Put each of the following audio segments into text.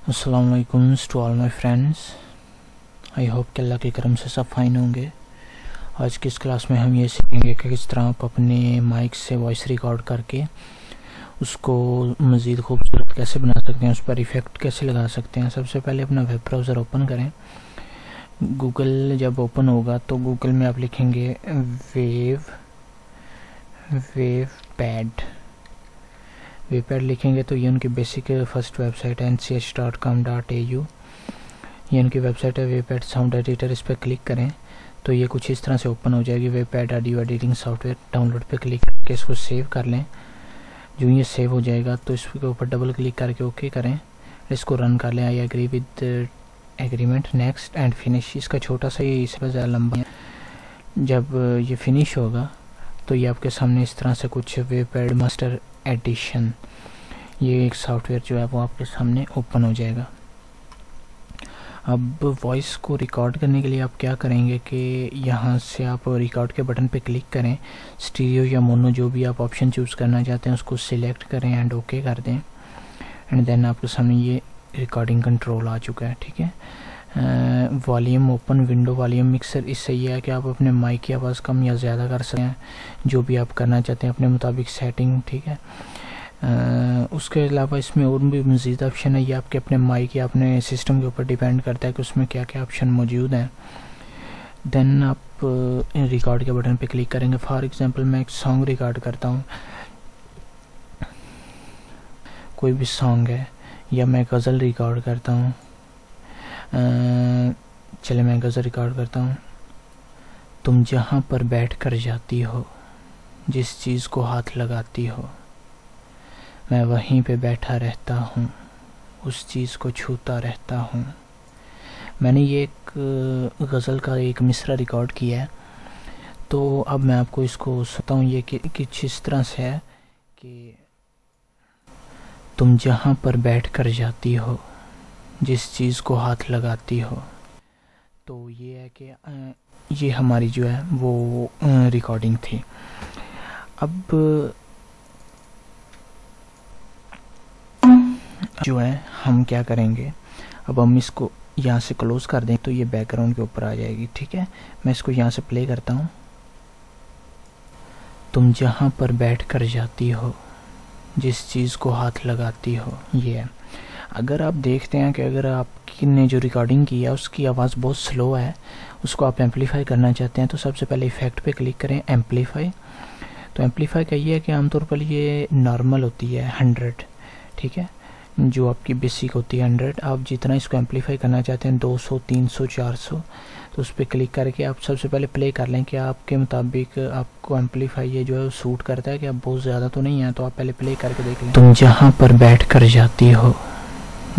अस्सलाम वालेकुम to all my friends. I hope कि अल्लाह के करम से सब फाइन होंगे। आज की इस क्लास में हम ये सीखेंगे कि किस तरह आप अपने माइक से वॉइस रिकॉर्ड करके उसको मज़ीद खूबसूरत कैसे बना सकते हैं, उस पर इफ़ेक्ट कैसे लगा सकते हैं। सबसे पहले अपना वेब ब्राउज़र ओपन करें। गूगल जब ओपन होगा तो गूगल में आप लिखेंगे वेवपैड लिखेंगे तो ये उनकी बेसिक फर्स्ट वेबसाइट है nch.com.au। ये उनकी वेबसाइट है वेवपैड साउंड एडिटर। इस पर क्लिक करें तो ये कुछ इस तरह से ओपन हो जाएगी। वेवपैड ऑडियो एडिटिंग सॉफ्टवेयर डाउनलोड पे क्लिक करके इसको सेव कर लें। जो ये सेव हो जाएगा तो इसके ऊपर डबल क्लिक करके ओके करें, इसको रन कर लें। I agree with agreement, next and finish. इसका छोटा सा ये इससे ज़्यादा लंबा है। जब ये फिनिश होगा तो ये आपके सामने इस तरह से कुछ वेवपैड मास्टर एडिशन, ये एक सॉफ्टवेयर जो है वो आपके सामने ओपन हो जाएगा। अब वॉइस को रिकॉर्ड करने के लिए आप क्या करेंगे कि यहाँ से आप रिकॉर्ड के बटन पे क्लिक करें। स्टीरियो या मोनो जो भी आप ऑप्शन चूज़ करना चाहते हैं उसको सिलेक्ट करें एंड ओके कर दें। एंड देन आपके सामने ये रिकॉर्डिंग कंट्रोल आ चुका है। ठीक है, volume open window volume mixer. इससे ये है कि आप अपने माइक की आवाज़ कम या ज़्यादा कर सकते हैं, जो भी आप करना चाहते हैं अपने मुताबिक सेटिंग। ठीक है, उसके अलावा इसमें और भी मज़ीद ऑप्शन है। ये आपके अपने माइक या अपने सिस्टम के ऊपर डिपेंड करता है कि उसमें क्या क्या ऑप्शन मौजूद हैं। देन आप रिकॉर्ड के बटन पे क्लिक करेंगे। फॉर एग्जांपल मैं एक सॉन्ग रिकॉर्ड करता हूँ, कोई भी सॉन्ग है, या मैं गज़ल रिकॉर्ड करता हूँ। चले मैं गज़ल रिकॉर्ड करता हूँ। तुम जहाँ पर बैठ कर जाती हो, जिस चीज़ को हाथ लगाती हो, मैं वहीं पे बैठा रहता हूँ, उस चीज़ को छूता रहता हूँ। मैंने ये एक गज़ल का एक मिसरा रिकॉर्ड किया है, तो अब मैं आपको इसको सुनाता हूँ। ये कुछ इस तरह से है कि तुम जहाँ पर बैठ कर जाती हो, जिस चीज़ को हाथ लगाती हो। तो ये है कि ये हमारी जो है वो रिकॉर्डिंग थी। अब जो है हम क्या करेंगे, अब हम इसको यहाँ से क्लोज कर दें तो ये बैकग्राउंड के ऊपर आ जाएगी। ठीक है, मैं इसको यहाँ से प्ले करता हूँ। तुम जहाँ पर बैठ कर जाती हो, जिस चीज़ को हाथ लगाती हो, ये है। अगर आप देखते हैं कि अगर आपने जो रिकॉर्डिंग की है उसकी आवाज़ बहुत स्लो है, उसको आप एम्पलीफाई करना चाहते हैं, तो सबसे पहले इफ़ेक्ट पे क्लिक करें, एम्पलीफाई। तो एम्पलीफाई का ये है कि आमतौर पर ये नॉर्मल होती है 100। ठीक है, जो आपकी बेसिक होती है 100। आप जितना इसको एम्पलीफाई करना चाहते हैं 200, 300, 400, तो उस पर क्लिक करके आप सबसे पहले प्ले कर लें कि आपके मुताबिक आपको एम्पलीफाई ये जो है सूट करता है कि आप बहुत ज़्यादा तो नहीं है। तो आप पहले प्ले करके देख लें। तुम जहाँ पर बैठ कर जाती हो,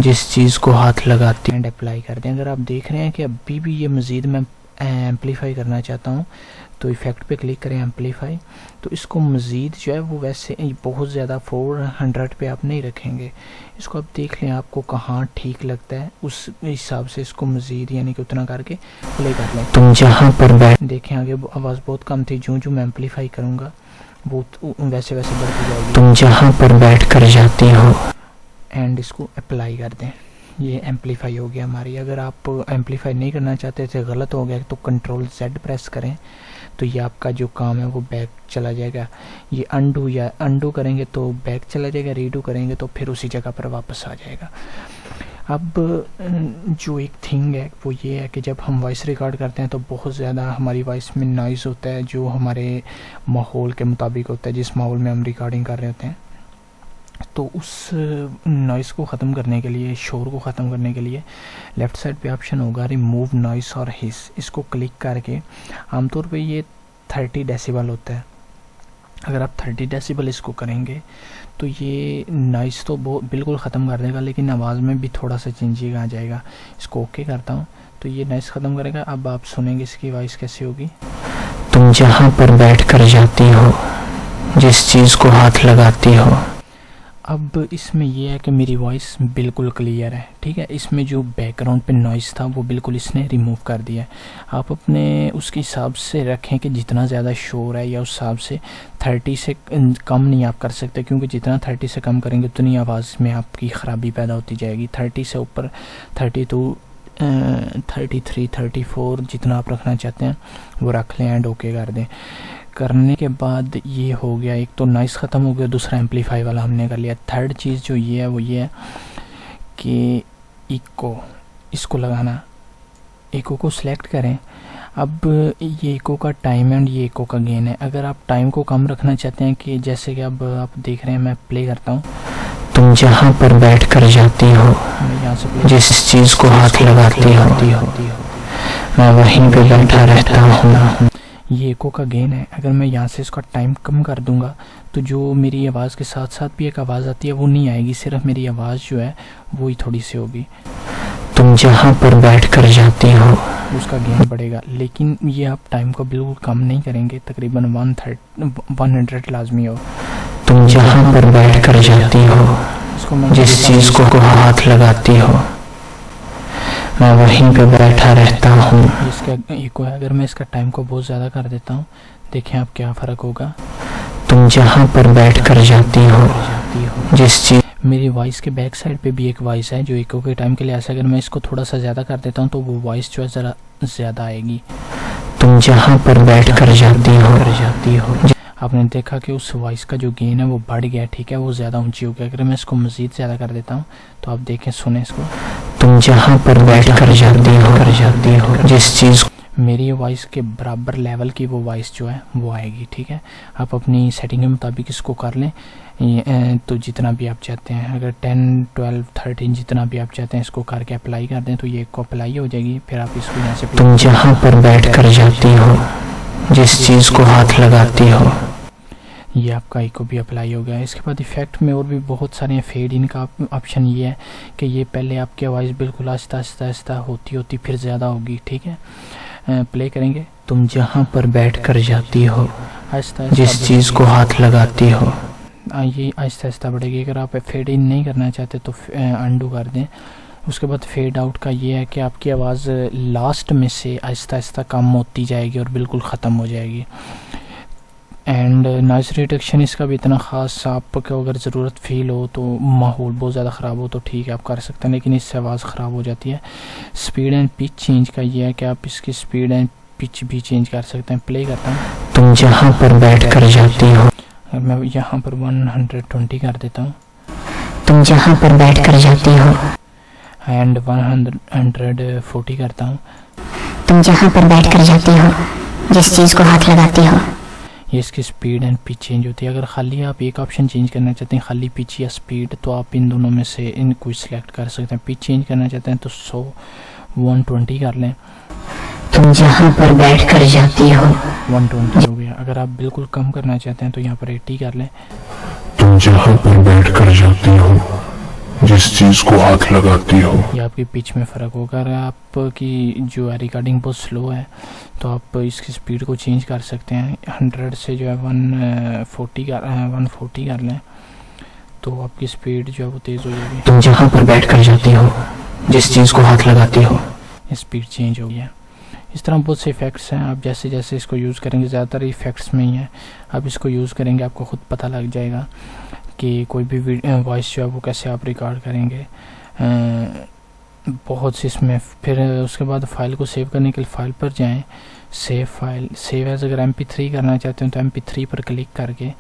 जिस चीज़ को हाथ लगाती है, एंड अप्लाई कर दें। अगर आप देख रहे हैं कि अभी भी ये मज़ीद मैं एम्पलीफाई करना चाहता हूँ तो इफ़ेक्ट पे क्लिक करें, एम्पलीफाई। तो इसको मज़ीद जो है वो वैसे बहुत ज़्यादा 400 पे आप नहीं रखेंगे। इसको आप देख लें आपको कहाँ ठीक लगता है, उस हिसाब से इसको मज़ीद यानी कि उतना करके प्ले कर लें। तुम जहाँ पर बैठ, देखें आगे आवाज़ बहुत कम थी, जो मैं एम्पलीफाई करूँगा वो वैसे वैसे बढ़ती जाएगी। तुम जहाँ पर बैठ कर जाती हो, एंड इसको अप्लाई कर दें। ये एम्पलीफाई हो गया हमारी। अगर आप एम्पलीफाई नहीं करना चाहते थे, गलत हो गया, तो कंट्रोल Z प्रेस करें तो ये आपका जो काम है वो बैक चला जाएगा। ये अंडू करेंगे तो बैक चला जाएगा, रीडू करेंगे तो फिर उसी जगह पर वापस आ जाएगा। अब जो एक थिंग है वो ये है कि जब हम वॉइस रिकॉर्ड करते हैं तो बहुत ज़्यादा हमारी वॉइस में नॉइज़ होता है, जो हमारे माहौल के मुताबिक होता है, जिस माहौल में हम रिकॉर्डिंग कर रहे होते हैं। तो उस नॉइज़ को ख़त्म करने के लिए, शोर को ख़त्म करने के लिए लेफ़्ट साइड पे ऑप्शन होगा रिमूव नॉइस और हिस। इसको क्लिक करके, आमतौर पे ये 30 डेसिबल होता है। अगर आप 30 डेसिबल इसको करेंगे तो ये नॉइज़ तो बिल्कुल ख़त्म कर देगा, लेकिन आवाज़ में भी थोड़ा सा चेंजिंग आ जाएगा। इसको ओके करता हूँ तो ये नॉइज़ ख़त्म करेगा। अब आप सुनेंगे इसकी वॉइस कैसी होगी। तुम जहाँ पर बैठ कर जाती हो, जिस चीज़ को हाथ लगाती हो। अब इसमें यह है कि मेरी वॉइस बिल्कुल क्लियर है, ठीक है। इसमें जो बैकग्राउंड पे नॉइज़ था वो बिल्कुल इसने रिमूव कर दिया है। आप अपने उसके हिसाब से रखें कि जितना ज़्यादा शोर है या उस हिसाब से 30 से कम नहीं आप कर सकते, क्योंकि जितना 30 से कम करेंगे उतनी आवाज़ में आपकी ख़राबी पैदा होती जाएगी। 30 से ऊपर 32, 33, 34 जितना आप रखना चाहते हैं वो रख लें एंड ओके कर दें। करने के बाद ये हो गया, एक तो नॉइस ख़त्म हो गया, दूसरा एम्पलीफाई वाला हमने कर लिया। थर्ड चीज़ जो ये है वो ये है कि इको, इसको लगाना, इको को सिलेक्ट करें। अब ये इको का टाइम है और ये इको का गेन है। अगर आप टाइम को कम रखना चाहते हैं कि जैसे कि अब आप देख रहे हैं, मैं प्ले करता हूँ, तुम जहाँ पर बैठ कर जाती हो, यहाँ से जिस चीज़ को हाथ लगाती हो, मैं वहीं पे बैठा रहता हूँ। ये इको का गेन है। अगर मैं यहाँ से इसका टाइम कम कर दूंगा तो जो मेरी आवाज़ के साथ साथ भी एक आवाज़ आती है वो नहीं आएगी, सिर्फ मेरी आवाज़ जो है वो ही थोड़ी सी होगी। तुम जहाँ पर बैठ कर जाती हो, उसका गेन बढ़ेगा। लेकिन ये आप टाइम को बिल्कुल कम नहीं करेंगे, तकरीबन 100 लाजमी हो। तुम जहाँ पर बैठ कर जाती हो, जिस चीज़ को हाथ लगाती हो, मैं वहीं पे बैठा रहता हूँ। इसका इको है। अगर मैं इसका टाइम को बहुत ज़्यादा कर देता हूँ, देखें आप क्या फ़र्क होगा। तुम जहाँ पर बैठ कर जाती हो, जिस चीज़, मेरी वॉइस के बैक साइड पे भी एक वॉइस है जो इको के टाइम के लिए ऐसा, अगर मैं इसको थोड़ा सा ज़्यादा कर देता हूँ तो वो वॉइस जो है ज़रा ज़्यादा आएगी। तुम जहाँ पर बैठ कर जाती हो, आपने देखा कि उस वॉइस का जो गेन है वो बढ़ गया, ठीक है, वो ज़्यादा ऊंची हो गया। अगर मैं इसको मज़ीद ज़्यादा कर देता हूँ तो आप देखें, सुने इसको। तुम जहाँ पर बैठ कर जाती हो, जिस चीज़, मेरी वॉइस के बराबर लेवल की वो वॉइस जो है वो आएगी, ठीक है। आप अपनी सेटिंग के मुताबिक इसको कर लें, तो जितना भी आप चाहते हैं, अगर 10, 12, 13 जितना भी आप चाहते हैं इसको करके अप्लाई कर दें तो ये को अप्लाई हो जाएगी। फिर आप इसको यहाँ से, तुम जहाँ पर बैठ कर जाती हो, जिस चीज़ को हाथ लगाती हो, ये आपका इको भी अप्लाई हो गया है। इसके बाद इफ़ेक्ट में और भी बहुत सारे फेड इन का ऑप्शन ये है कि ये पहले आपकी आवाज़ बिल्कुल आहिस्ता आहिस्ता आहिस्ता होती फिर ज़्यादा होगी, ठीक है। प्ले करेंगे। तुम जहाँ पर बैठ कर जाती हो, आहिस्ता, जिस चीज़ को हाथ लगाती हो, ये आहिस्ता आहिस्ता बढ़ेगी। अगर आप फेड इन नहीं करना चाहते तो अंडू कर दें। उसके बाद फेड आउट का ये है कि आपकी आवाज़ लास्ट में से आहिस्ता आहिस्ता कम होती जाएगी और बिल्कुल ख़त्म हो जाएगी। एंड नॉइज़ रिडक्शन इसका भी इतना ख़ास, आपको अगर ज़रूरत फील हो तो, माहौल बहुत ज़्यादा ख़राब हो तो ठीक है आप कर सकते हैं, लेकिन इससे आवाज़ ख़राब हो जाती है। स्पीड एंड पिच चेंज का ये है कि आप इसकी स्पीड एंड पिच भी चेंज कर सकते हैं। प्ले करता हूँ। तुम जहाँ पर बैठ कर जाती हो, मैं यहाँ पर 120 कर देता हूँ। तुम जहाँ पर बैठ कर जाती हो, एंड 140 करता हूँ। तुम जहाँ पर बैठ कर जाती हो, जिस चीज़ को हाथ लगाती हो। ये इसकी स्पीड एंड पिच चेंज होती है। अगर खाली आप एक ऑप्शन चेंज करना चाहते हैं, खाली पिच या स्पीड, तो आप इन दोनों में से इनको सिलेक्ट कर सकते हैं। पिच चेंज करना चाहते हैं तो 120 कर लें। तुम जहाँ पर बैठ कर जाती हो, 120 हो गया। अगर आप बिल्कुल कम करना चाहते हैं तो यहाँ पर 80 कर लें। तुम जहाँ पर बैठ कर जाती हो, जिस चीज को हाथ लगाती हो। ये आपकी पिच में फ़र्क होगा। अगर आपकी जो है रिकॉर्डिंग बहुत स्लो है तो आप इसकी स्पीड को चेंज कर सकते हैं। 100 से जो है 140 कर लें तो आपकी स्पीड जो है वो तेज़ हो जाएगी। तुम जहाँ पर बैठ कर जाती हो, जिस चीज़ को हाथ लगाती हो, स्पीड चेंज हो गया। इस तरह बहुत से इफ़ेक्ट्स हैं। आप जैसे जैसे इसको यूज़ करेंगे, ज़्यादातर इफ़ेक्ट्स में ही है, आप इसको यूज़ करेंगे आपको ख़ुद पता लग जाएगा कि कोई भी वॉइस जो है वो कैसे आप रिकॉर्ड करेंगे। बहुत सी इसमें। फिर उसके बाद फाइल को सेव करने के लिए फाइल पर जाएं, सेव फाइल, सेव एज। अगर MP3 करना चाहते हैं तो MP3 पर क्लिक करके,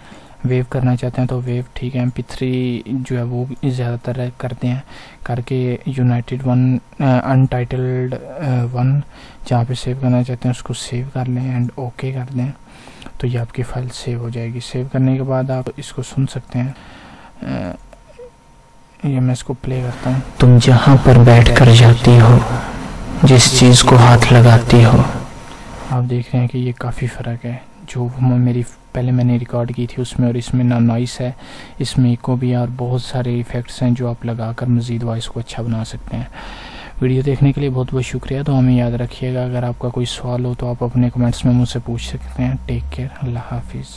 वेव करना चाहते हैं तो वेव, ठीक है। MP3 जो है वो ज़्यादातर करते हैं करके यूनाइटेड वन, अनटाइटल्ड वन, जहाँ पे सेव करना चाहते हैं उसको सेव कर लें एंड ओके कर दें तो ये आपकी फ़ाइल सेव हो जाएगी। सेव करने के बाद आप इसको सुन सकते हैं। ये मैं इसको प्ले करता हूँ। तुम जहाँ पर बैठ कर जाती हो, जिस चीज़ को हाथ लगाती हो। आप देख रहे हैं कि ये काफ़ी फ़र्क है। जो मेरी पहले मैंने रिकॉर्ड की थी उसमें और इसमें ना नॉइस है, इसमें इको भी है और बहुत सारे इफ़ेक्ट्स हैं जो आप लगाकर मज़ीद वॉइस को अच्छा बना सकते हैं। वीडियो देखने के लिए बहुत बहुत शुक्रिया। तो हमें याद रखिएगा, अगर आपका कोई सवाल हो तो आप अपने कमेंट्स में मुझसे पूछ सकते हैं। टेक केयर, अल्लाह हाफिज़।